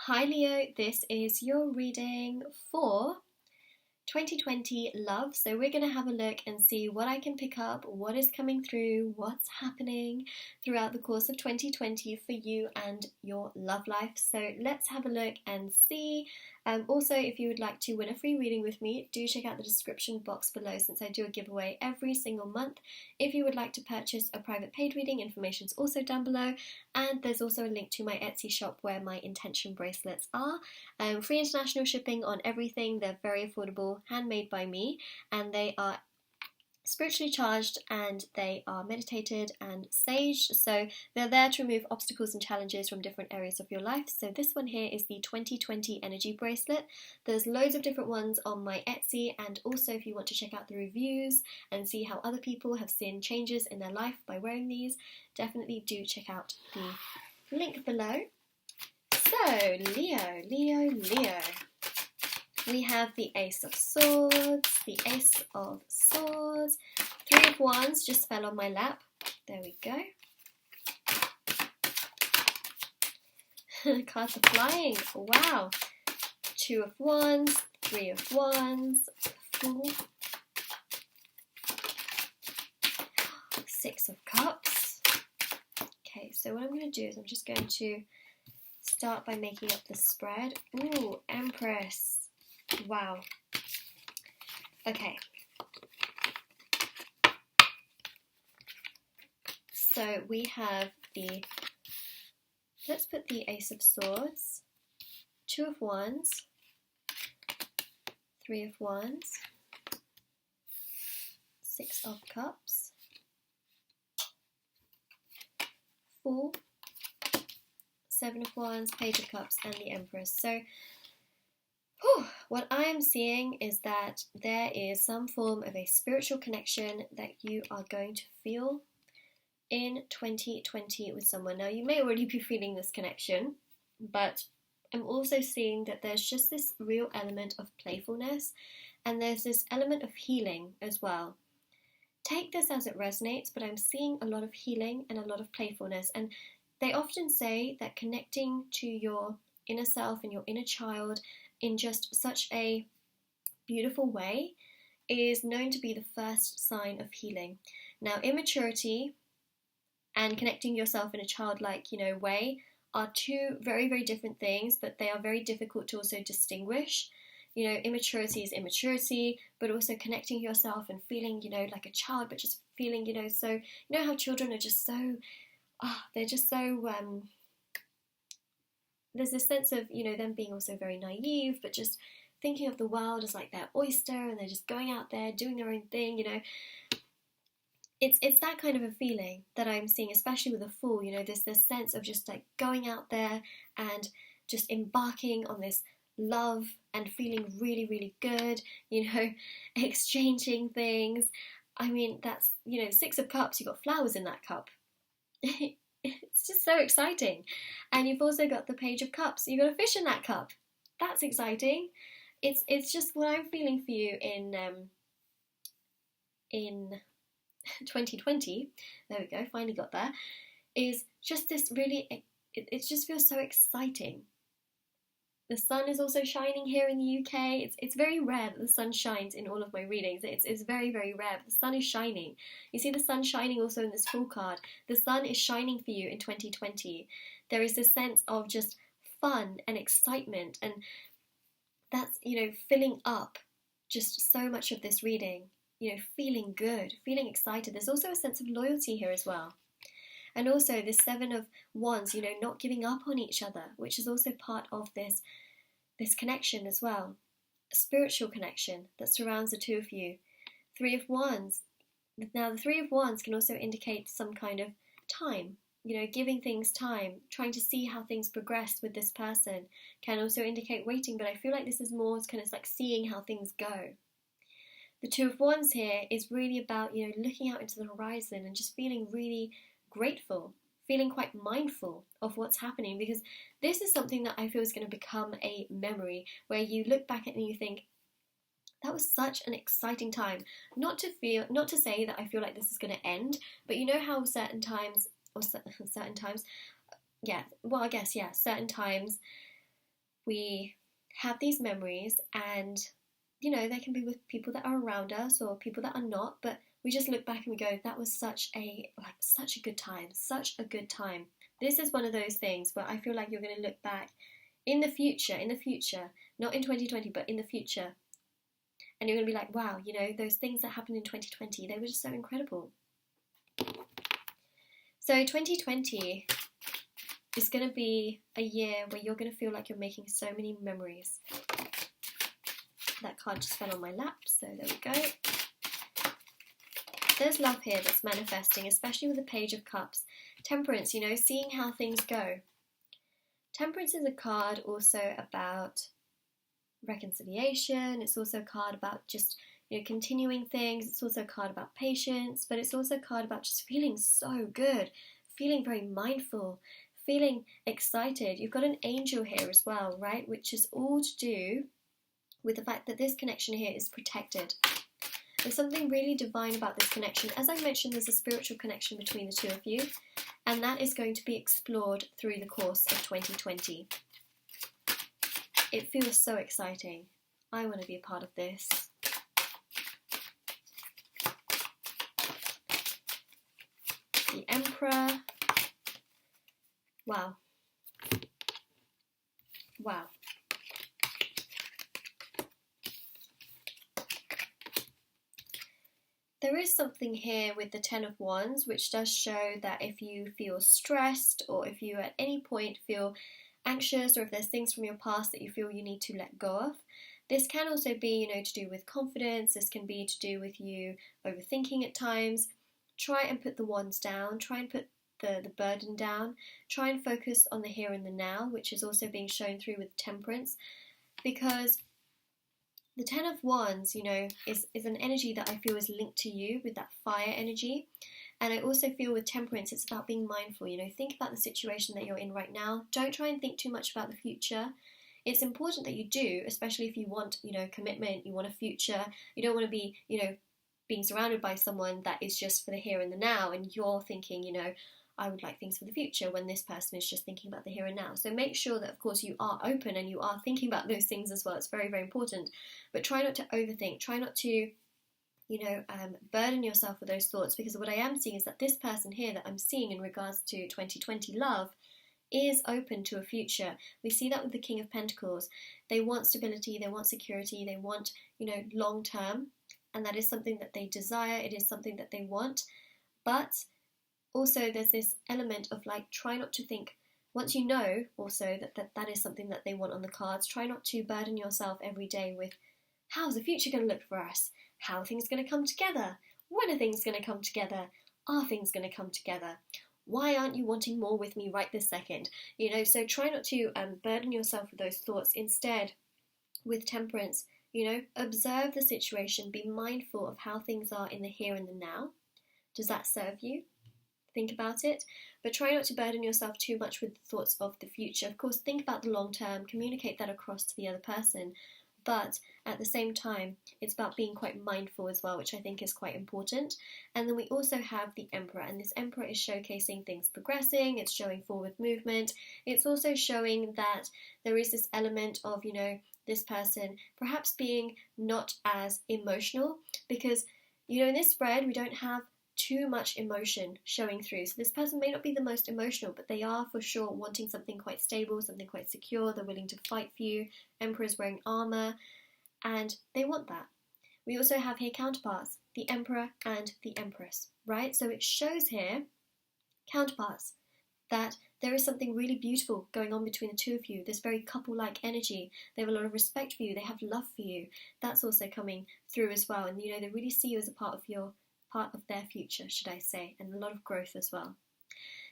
Hi Leo, this is your reading for 2020 love. So we're going to have a look and see what I can pick up, what is coming through, what's happening throughout the course of 2020 for you and your love life. So let's have a look and see. Also, if you would like to win a free reading with me, do check out the description box below since I do a giveaway every single month. If you would like to purchase a private paid reading, information is also down below. And there's also a link to my Etsy shop where my intention bracelets are. Free international shipping on everything. They're very affordable, handmade by me, and they are spiritually charged and they are meditated and saged, so they're there to remove obstacles and challenges from different areas of your life. So this one here is the 2020 energy bracelet. There's loads of different ones on my Etsy, and also if you want to check out the reviews and see how other people have seen changes in their life by wearing these, definitely do check out the link below. So Leo, we have the Ace of Swords, the Ace of Swords, Three of Wands just fell on my lap. There we go. Cards are flying. Wow. Two of Wands, Three of Wands, Fool, Six of Cups. Okay, so what I'm going to do is I'm just going to start by making up the spread. Ooh, Empress. Wow. Okay. So we have let's put the Ace of Swords, Two of Wands, Three of Wands, Six of Cups, Fool, Seven of Wands, Page of Cups, and the Empress. So what I am seeing is that there is some form of a spiritual connection that you are going to feel in 2020 with someone. Now, you may already be feeling this connection, but I'm also seeing that there's just this real element of playfulness, and there's this element of healing as well. Take this as it resonates, but I'm seeing a lot of healing and a lot of playfulness, and they often say that connecting to your inner self and your inner child in just such a beautiful way is known to be the first sign of healing. Now, immaturity and connecting yourself in a childlike, way are two very, very different things, but they are very difficult to also distinguish. Immaturity is immaturity, but also connecting yourself and feeling, like a child, but just feeling, so, how children are just so, they're just so, there's this sense of, them being also very naive, but just thinking of the world as like their oyster, and they're just going out there doing their own thing, It's that kind of a feeling that I'm seeing, especially with a Fool. There's this sense of just like going out there and just embarking on this love and feeling really, really good, exchanging things. I mean, that's, Six of Cups, you've got flowers in that cup. It's just so exciting. And you've also got the Page of Cups. You've got a fish in that cup. That's exciting. It's just what I'm feeling for you in 2020. There we go, finally got there. Is just this really, it just feels so exciting. The sun is also shining here in the UK. It's very rare that the sun shines in all of my readings. It's very, very rare, but the sun is shining. You see the sun shining also in this Fool card. The sun is shining for you in 2020. There is this sense of just fun and excitement, and that's, filling up just so much of this reading. Feeling good, feeling excited. There's also a sense of loyalty here as well. And also this Seven of Wands, not giving up on each other, which is also part of this connection as well. A spiritual connection that surrounds the two of you. Three of Wands. Now, the Three of Wands can also indicate some kind of time, giving things time, trying to see how things progress with this person. Can also indicate waiting, but I feel like this is more kind of like seeing how things go. The Two of Wands here is really about, looking out into the horizon and just feeling really grateful, feeling quite mindful of what's happening, because this is something that I feel is going to become a memory where you look back at it and you think, that was such an exciting time. Not to say that I feel like this is going to end, but how certain times, certain times we have these memories, and you know, they can be with people that are around us or people that are not, but we just look back and we go, that was such a good time, such a good time. This is one of those things where I feel like you're going to look back in the future, not in 2020, but in the future, and you're going to be like, wow, you know, those things that happened in 2020, they were just so incredible. So 2020 is going to be a year where you're going to feel like you're making so many memories. That card just fell on my lap, so there we go. There's love here that's manifesting, especially with the Page of Cups. Temperance, you know, seeing how things go. Temperance is a card also about reconciliation. It's also a card about just, you know, continuing things. It's also a card about patience, but it's also a card about just feeling so good, feeling very mindful, feeling excited. You've got an angel here as well, right? Which is all to do with the fact that this connection here is protected. There's something really divine about this connection. As I mentioned, there's a spiritual connection between the two of you, and that is going to be explored through the course of 2020. It feels so exciting. I want to be a part of this. The Emperor. Wow. Wow. There is something here with the Ten of Wands, which does show that if you feel stressed, or if you at any point feel anxious, or if there's things from your past that you feel you need to let go of, this can also be, you know, to do with confidence. This can be to do with you overthinking at times. Try and put the wands down. Try and put the burden down. Try and focus on the here and the now, which is also being shown through with Temperance, because the Ten of Wands, you know, is an energy that I feel is linked to you with that fire energy. And I also feel with Temperance, it's about being mindful, you know, think about the situation that you're in right now. Don't try and think too much about the future. It's important that you do, especially if you want, you know, commitment, you want a future. You don't want to be, you know, being surrounded by someone that is just for the here and the now, and you're thinking, you know, I would like things for the future, when this person is just thinking about the here and now. So make sure that, of course, you are open and you are thinking about those things as well. It's very, very important. But try not to overthink. Try not to, you know, burden yourself with those thoughts, because what I am seeing is that this person here that I'm seeing in regards to 2020 love is open to a future. We see that with the King of Pentacles. They want stability, they want security, they want, you know, long term, and that is something that they desire. It is something that they want. But also there's this element of like, try not to think, once you know also that is something that they want on the cards, try not to burden yourself every day with, how's the future going to look for us? How are things going to come together? When are things going to come together? Are things going to come together? Why aren't you wanting more with me right this second? You know, so try not to burden yourself with those thoughts. Instead, with Temperance, you know, observe the situation, be mindful of how things are in the here and the now. Does that serve you? Think about it, but try not to burden yourself too much with the thoughts of the future. Of course, think about the long term, communicate that across to the other person, but at the same time, it's about being quite mindful as well, which I think is quite important. And then we also have the Emperor, and this Emperor is showcasing things progressing, it's showing forward movement, it's also showing that there is this element of, you know, this person perhaps being not as emotional, because, you know, in this spread, we don't have too much emotion showing through. So this person may not be the most emotional, but they are for sure wanting something quite stable, something quite secure. They're willing to fight for you. Emperor's wearing armor, and they want that. We also have here counterparts, the Emperor and the Empress, right? So it shows here counterparts, that there is something really beautiful going on between the two of you, this very couple-like energy. They have a lot of respect for you, they have love for you. That's also coming through as well, and you know, they really see you as a part of their future, should I say, and a lot of growth as well.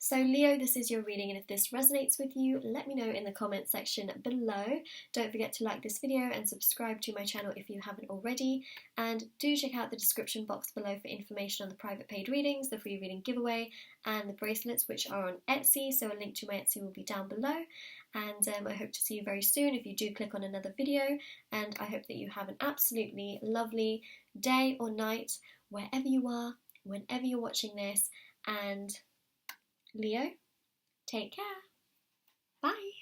So Leo, this is your reading, and if this resonates with you, let me know in the comment section below. Don't forget to like this video and subscribe to my channel if you haven't already, and do check out the description box below for information on the private paid readings, the free reading giveaway, and the bracelets, which are on Etsy. So a link to my Etsy will be down below, and I hope to see you very soon if you do click on another video, and I hope that you have an absolutely lovely day or night wherever you are, whenever you're watching this, and Leo, take care. Bye.